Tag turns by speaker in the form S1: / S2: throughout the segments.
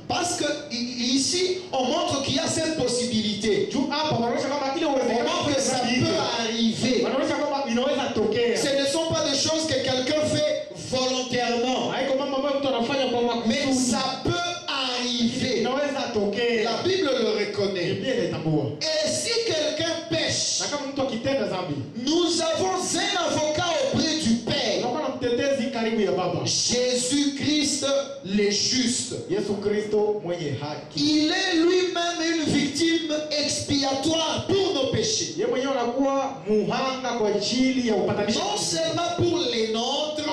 S1: Parce que ici, on montre qu'il y a cette possibilité. On montre que ça peut arriver. Ce ne sont pas des choses que quelqu'un fait volontairement. Mais ça peut arriver. La Bible le reconnaît. Et si quelqu'un pêche, nous avons un avocat auprès du Père. Jésus-Christ le juste. Il est lui-même une victime expiatoire pour nos péchés. Non seulement pour les nôtres,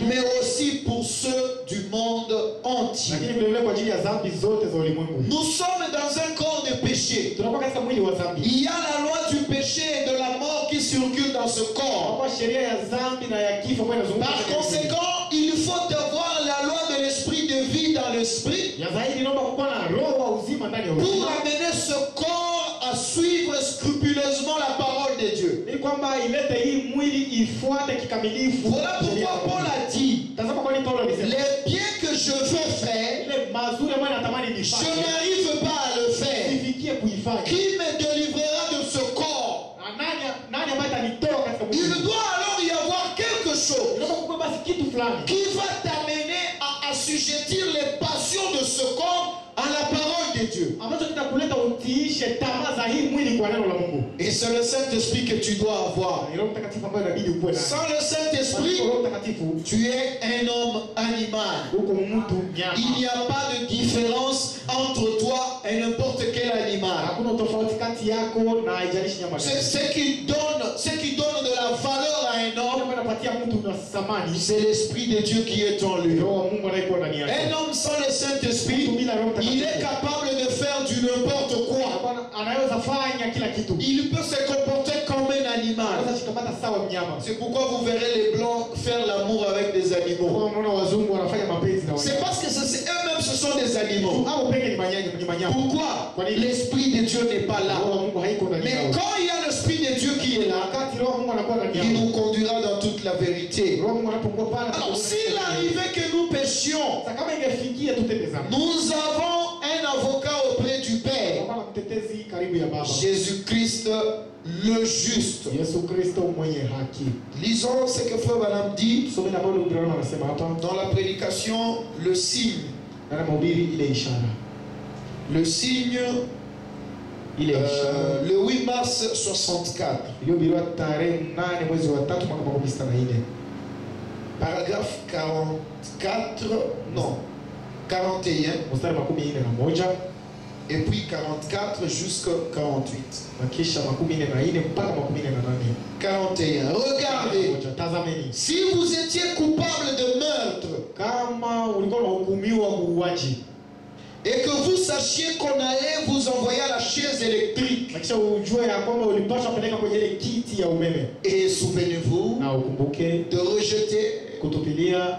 S1: mais aussi pour ceux du monde entier. Nous sommes dans un corps de péché. Il y a la loi du péché et de la mort qui circule dans ce corps. Par conséquent, il faut avoir la loi de l'esprit de vie dans l'esprit pour amener ce corps à suivre scrupuleusement la parole de Dieu. Voilà pourquoi Paul a dit: les biens que je veux faire, je n'arrive pas à le faire. Qui me délivrera de ce corps? Il doit alors y avoir quelque chose qui va t'amener à assujettir les passions de ce corps à la parole de Dieu. Et c'est le Saint-Esprit que tu dois avoir. Sans le Saint-Esprit, tu es un homme animal. Il n'y a pas de différence entre toi et n'importe quel animal. Ce qui donne de la valeur à un homme, c'est l'Esprit de Dieu qui est en lui. Un homme sans le Saint-Esprit, il est capable de faire du n'importe quoi. Il peut se comporter comme un animal. C'est pourquoi vous verrez les Blancs faire l'amour avec des animaux. C'est parce que eux-mêmes ce sont des animaux. Pourquoi? L'Esprit de Dieu n'est pas là. Mais quand il y a l'Esprit de Dieu qui est là, il nous conduira dans toute la vérité. Alors s'il arrivait que nous péchions, nous avons un avocat auprès du Père, Jésus-Christ le juste. Lisons ce que Frère Branham dit dans la prédication, le signe. Le signe, le 8 mars 64. Paragraphe 44, non, 41. Et puis 44 jusqu'à 48. 41. Regardez. Si vous étiez coupable de meurtre et que vous sachiez qu'on allait vous envoyer à la chaise électrique, et souvenez-vous de rejeter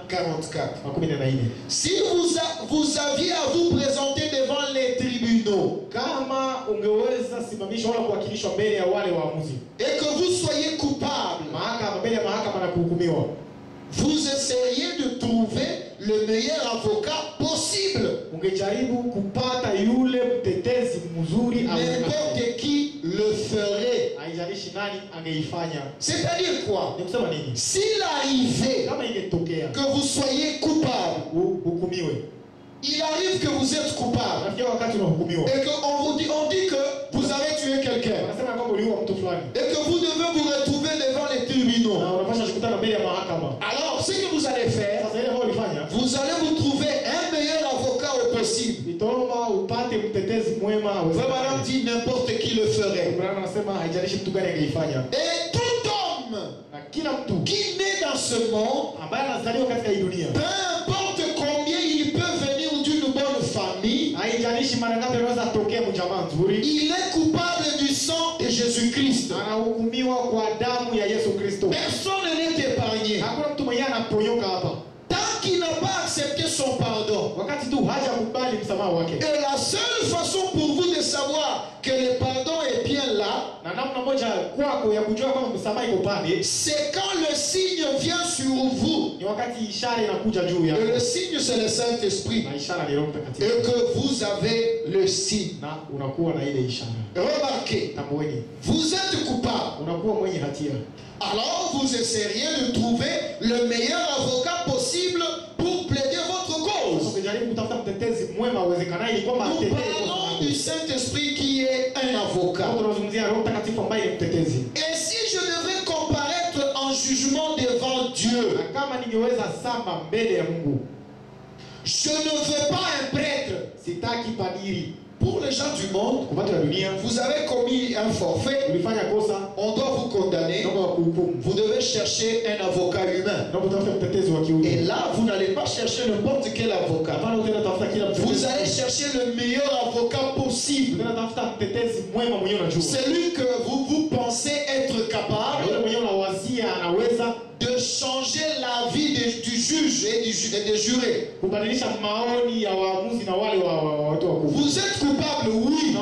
S1: 44. Si vous aviez à vous présenter devant les tribunaux et que vous soyez coupable, vous essayez de trouver le meilleur avocat possible. N'importe qui le ferait. C'est-à-dire quoi? S'il arrivait que vous soyez coupable, il arrive que vous êtes coupable et qu'on dit que vous avez tué quelqu'un et que vous devez vous retrouver devant les tribunaux. Alors ce que vous allez faire, vous allez vous trouver un meilleur avocat au possible. Vraiment dit n'importe qui le ferait. Et tout homme qui naît dans ce monde, peu importe combien il peut venir d'une bonne famille, il est coupable du sang de Jésus-Christ. Personne n'est épargné. Tant qu'il n'a pas accepté son pardon. Et la seule façon pour vous de savoir que le pardon est bien là, c'est quand le signe vient sur vous. Et le signe, c'est le Saint-Esprit. Et que vous avez le signe. Remarquez, vous êtes coupable. Alors vous essayeriez de trouver le meilleur avocat possible pour plaider votre cause. Nous parlons du Saint-Esprit qui est un avocat. Et si je devais comparaître en jugement devant Dieu, je ne veux pas un prêtre. Pour les gens du monde, vous avez commis un forfait, on doit vous condamner, vous devez chercher un avocat humain. Et là, vous n'allez pas chercher n'importe quel avocat. Vous allez chercher le meilleur avocat possible. Celui que vous pensez être capable de changer la vie du juge et des jurés. Vous êtes coupable, oui,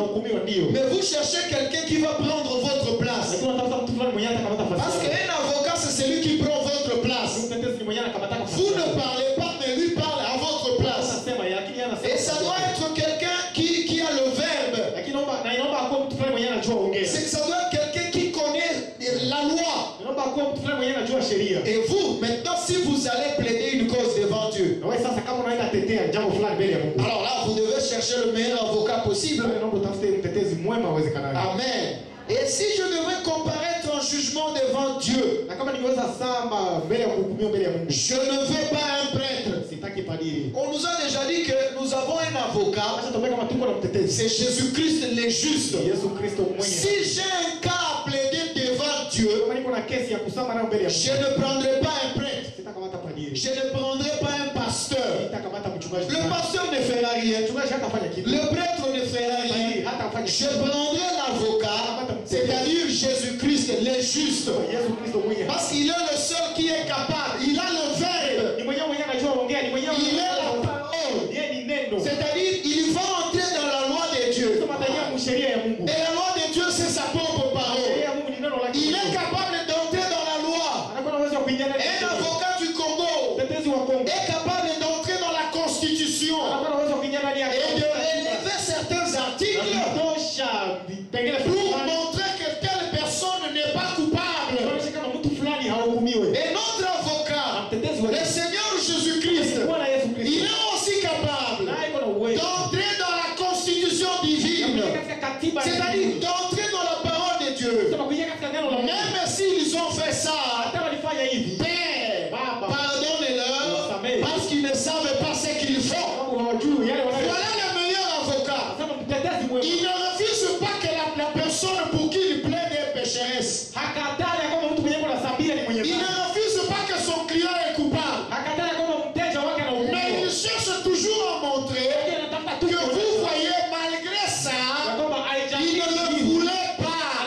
S1: mais vous cherchez quelqu'un qui va prendre votre place. Parce qu'un avocat, c'est celui qui prend votre place. Vous ne parlez pas, mais lui parle à votre place. Et ça doit être quelqu'un qui a le verbe. Ça doit être quelqu'un qui connaît la loi. Et vous, maintenant, si vous allez plaider une cause devant Dieu, alors là, vous devez chercher le meilleur avocat possible. Amen. Et si je devais comparaître en jugement devant Dieu, je ne veux pas un prêtre. On nous a déjà dit que nous avons un avocat. C'est Jésus-Christ le juste. Si j'ai un cas à plaider devant Dieu, je ne prendrai pas un prêtre. Je ne prendrai pas un pasteur. Le pasteur ne fera rien. Le prêtre ne fera rien. Je prendrai l'avocat, c'est-à-dire Jésus-Christ, le juste. Parce qu'il est le seul qui est capable. Il a le verbe. Il est la parole. C'est-à-dire, il va entrer dans la loi de Dieu. Et la loi de Dieu, c'est sa propre parole. Il est capable d'entrer dans la loi. Un avocat du Congo est capable d'entrer dans la Constitution et de relever certains articles pour montrer que telle personne n'est pas coupable. Et notre avocat, le Seigneur Jésus-Christ, il est aussi capable d'entrer dans la Constitution divine, c'est-à-dire d'entrer dans la parole de Dieu. Même s'ils ont fait ça, Père, pardonne-leur parce qu'ils ne savent pas ce qu'ils font. Voilà le meilleur avocat. Il ne refuse pas que la personne pour qui il plaide est pécheresse. Il ne refuse pas que son client est coupable. Mais il cherche toujours à montrer que vous voyez, malgré ça, il ne voulait pas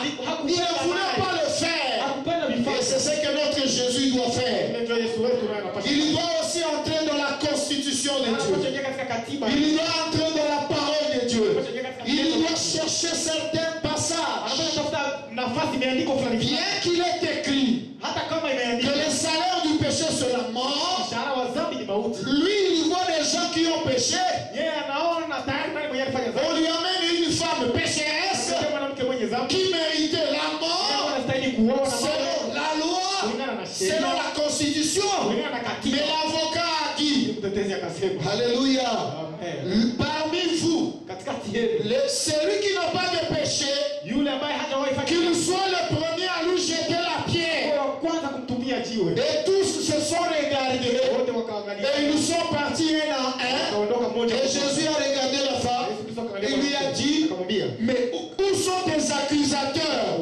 S1: le faire. Et c'est ce que notre Jésus doit faire. Il doit aussi entrer dans la constitution de Dieu. Il doit entrer dans la parole de Dieu. Il doit chercher certains passages. Bien qu'il est écrit que le salaire du péché c'est la mort, lui il voit des gens qui ont péché. On lui amène une femme pécheresse qui méritait la mort selon la loi, selon la constitution. Mais l'avocat a dit, alléluia, parmi vous, celui qui n'a pas de péché, qu'il soit le premier à lui jeter la pierre. Et tous se sont regardés et ils sont partis un à un. Et Jésus a regardé la femme et lui a dit, mais où sont tes accusateurs?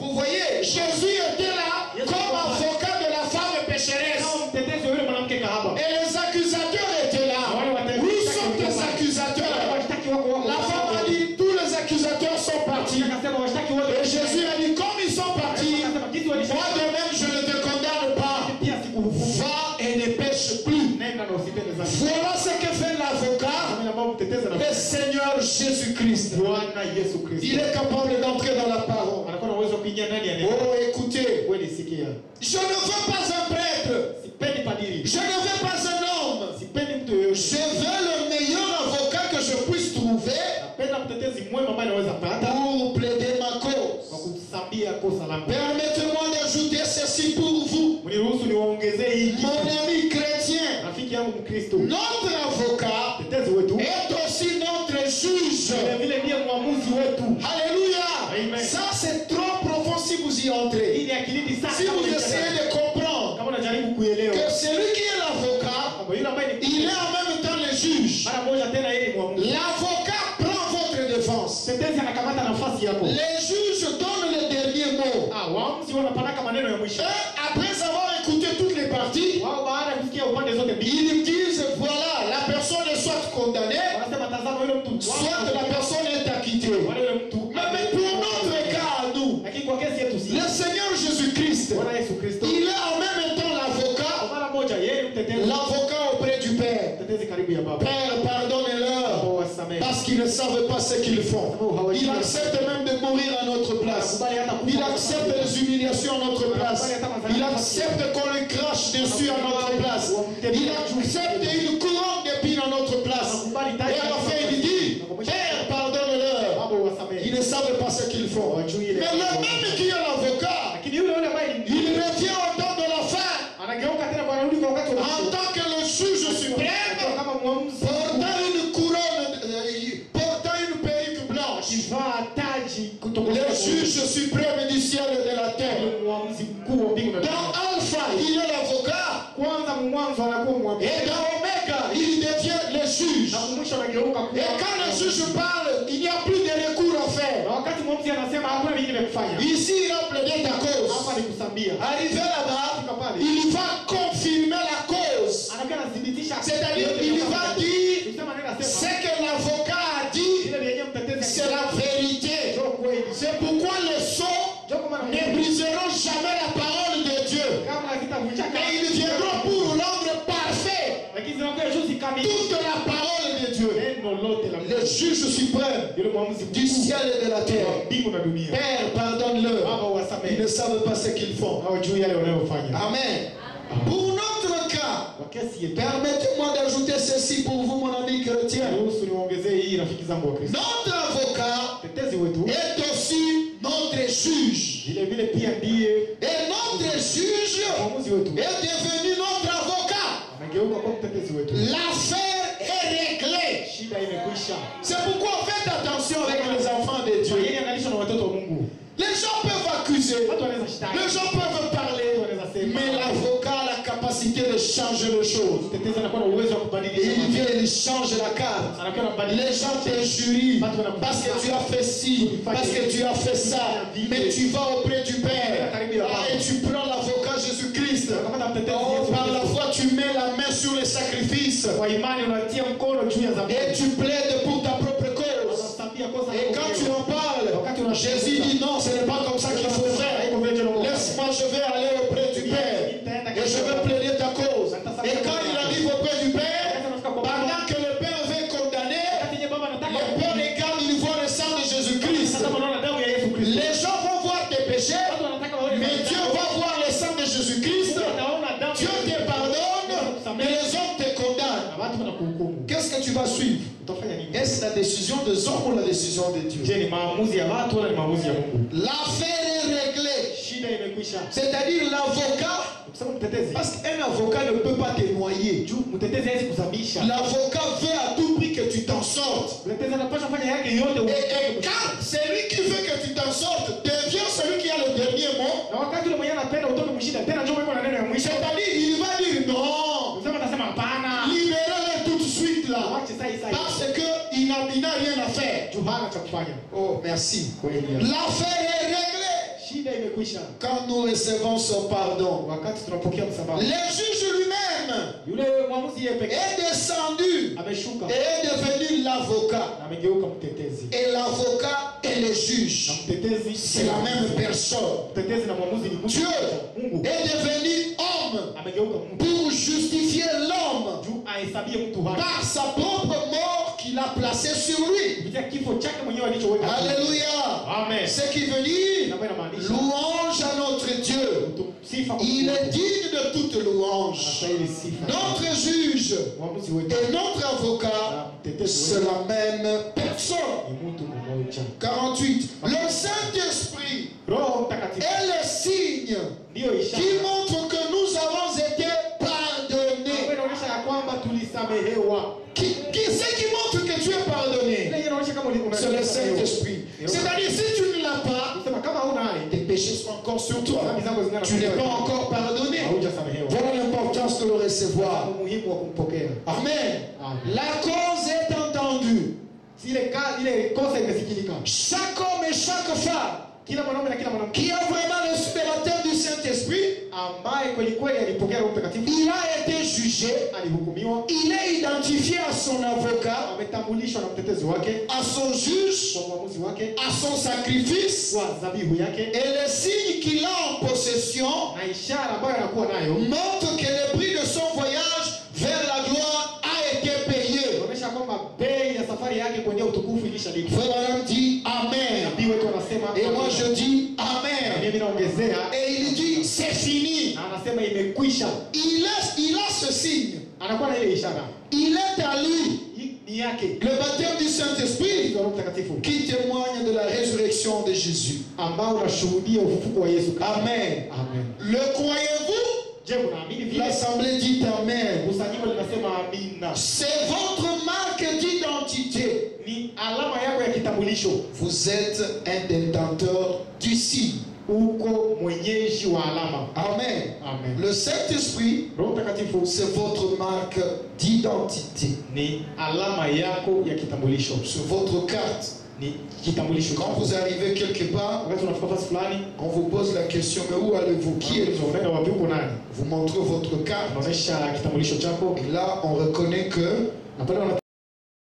S1: Vous voyez, Jésus était là comme avocat de la femme pécheresse. Et les accusateurs étaient là. Où sont tes accusateurs? La femme a dit, tous les accusateurs sont partis. Et Jésus a dit, comme ils sont partis, moi de même je ne te condamne pas. Va et ne pêche plus. Voilà ce que fait l'avocat Le Seigneur Jésus-Christ. Il est capable d'entrer dans la parole. Oh, écoutez. Je ne veux pas un prêtre. Je ne veux pas un homme. Je veux le meilleur avocat que je puisse trouver pour plaider ma cause. Permettez-moi d'ajouter ceci pour vous. Mon ami chrétien, notre avocat est aussi notre juge. Alléluia. Ça c'est trop profond si vous y entrez. Si vous essayez de comprendre que celui qui est l'avocat, il est en même temps le juge. L'avocat prend votre défense. Les juges donnent le dernier mot. Après avoir écouté toutes les parties, ils disent voilà, la personne est soit condamnée, soit la personne est acquittée. Mais pour notre cas, nous, le Seigneur Jésus-Christ, il est en même temps l'avocat auprès du Père. Père, pardonne-leur parce qu'ils ne savent pas ce qu'ils font. Il accepte même de mourir à notre place. Il accepte les humiliations à notre place. Il accepte qu'on lui crache dessus à notre place. Il accepte une couronne d'épines à notre place. Et à la fin, il dit, Père, pardonne-leur. Ils ne savent pas ce qu'ils font. Mais le même qui est l'avocat, il revient au temps de la fin. En tant que le juge suprême, portant une couronne, portant une perruque blanche, le juge suprême du ciel et de la terre. Dans Alpha, il est l'avocat. Et dans Omega, il devient le juge. Et quand le juge parle, il n'y a plus de recours à faire. Ici, il a plaidé ta cause. Arrivé là-bas, il va confirmer la cause. C'est-à-dire, il va dire ce que l'avocat a dit, c'est la vérité. C'est pourquoi les sots ne briseront jamais la parole de Dieu. Mais ils viendront pour rendre parfait toute la parole de Dieu. Le juge suprême du ciel et de la terre. Père, pardonne-leur. Ils ne savent pas ce qu'ils font. Amen. Pour notre cas, permettez-moi d'ajouter ceci pour vous, mon ami chrétien. Notre avocat est aussi notre juge. Et notre juge est devenu notre avocat. L'affaire est réglée. C'est pourquoi faites attention avec les enfants de Dieu. Les gens peuvent accuser, les gens peuvent parler, mais l'avocat a la capacité de changer les choses. Et il vient, il change la carte. Les gens t'injurient parce que tu as fait ci, parce que tu as fait ça. Mais tu vas auprès du Père et tu prends l'avocat Jésus-Christ. Par la foi, tu mets la main sur les sacrifices et tu plaides pour ta propre cause. Et quand tu en parles, Jésus dit non, ce n'est pas comme ça qu'il faut faire. Laisse-moi, je vais aller auprès du Père et je vais plaider ta cause. Et quand il arrive auprès du Père, pendant que le Père veut condamner, le Père regarde, il voit le sang de Jésus-Christ. Les gens vont voir tes péchés, mais Dieu va voir le sang de Jésus-Christ. Dieu te pardonne, mais les hommes te condamnent. Qu'est-ce que tu vas suivre? Est-ce la décision des hommes ou la décision de Dieu? L'affaire est réglée. C'est-à-dire l'avocat, parce qu'un avocat ne peut pas te noyer. L'avocat veut à tout prix que tu t'en sortes. Et quand celui qui veut que tu t'en sortes devient celui qui a le dernier mot, c'est-à-dire il va dire non, libérez-le tout de suite là, parce qu'il n'a rien à faire. Oh, merci. L'affaire est réglée. Quand nous recevons son pardon, le juge lui-même est descendu et est devenu l'avocat. Et l'avocat et le juge, c'est la même personne. Dieu est devenu homme pour justifier l'homme par sa propre mort qui qu'il a placé sur lui. Alléluia.
S2: Amen.
S1: Ce qui veut dire louange à notre Dieu. Il est digne de toute louange. Notre juge et notre avocat, c'est la même personne. 48. Le Saint-Esprit est le signe qui montre que nous avons été pardonnés. C'est qui montre que tu es pardonné? C'est le Saint-Esprit. C'est-à-dire, si tu ne l'as pas, tes péchés sont encore sur toi. Tu n'es pas encore pardonné. Voilà l'importance de le recevoir. Amen. La cause est entendue. Chaque homme et chaque femme qui a vraiment reçu le baptême du Saint-Esprit, il a été jugé, il est identifié à son avocat, à son juge, à son sacrifice, et le signe qu'il a en possession montre que le prix de son voyage vers la gloire a été payé. Frère dit Amen. Et moi je dis Amen. Et il dit c'est fini. Il a ce signe. Il est à lui le baptême du Saint-Esprit qui témoigne de la résurrection de Jésus. Amen. Le croyez-vous? L'assemblée dit Amen. C'est votre marque d'identité. Vous êtes un détenteur du signe. Amen. Le Saint-Esprit, c'est votre marque d'identité. Sur votre carte. Quand vous arrivez quelque part, on vous pose la question, mais où allez-vous? Qui êtes-vous? Vous montrez votre carte. Et là, on reconnaît que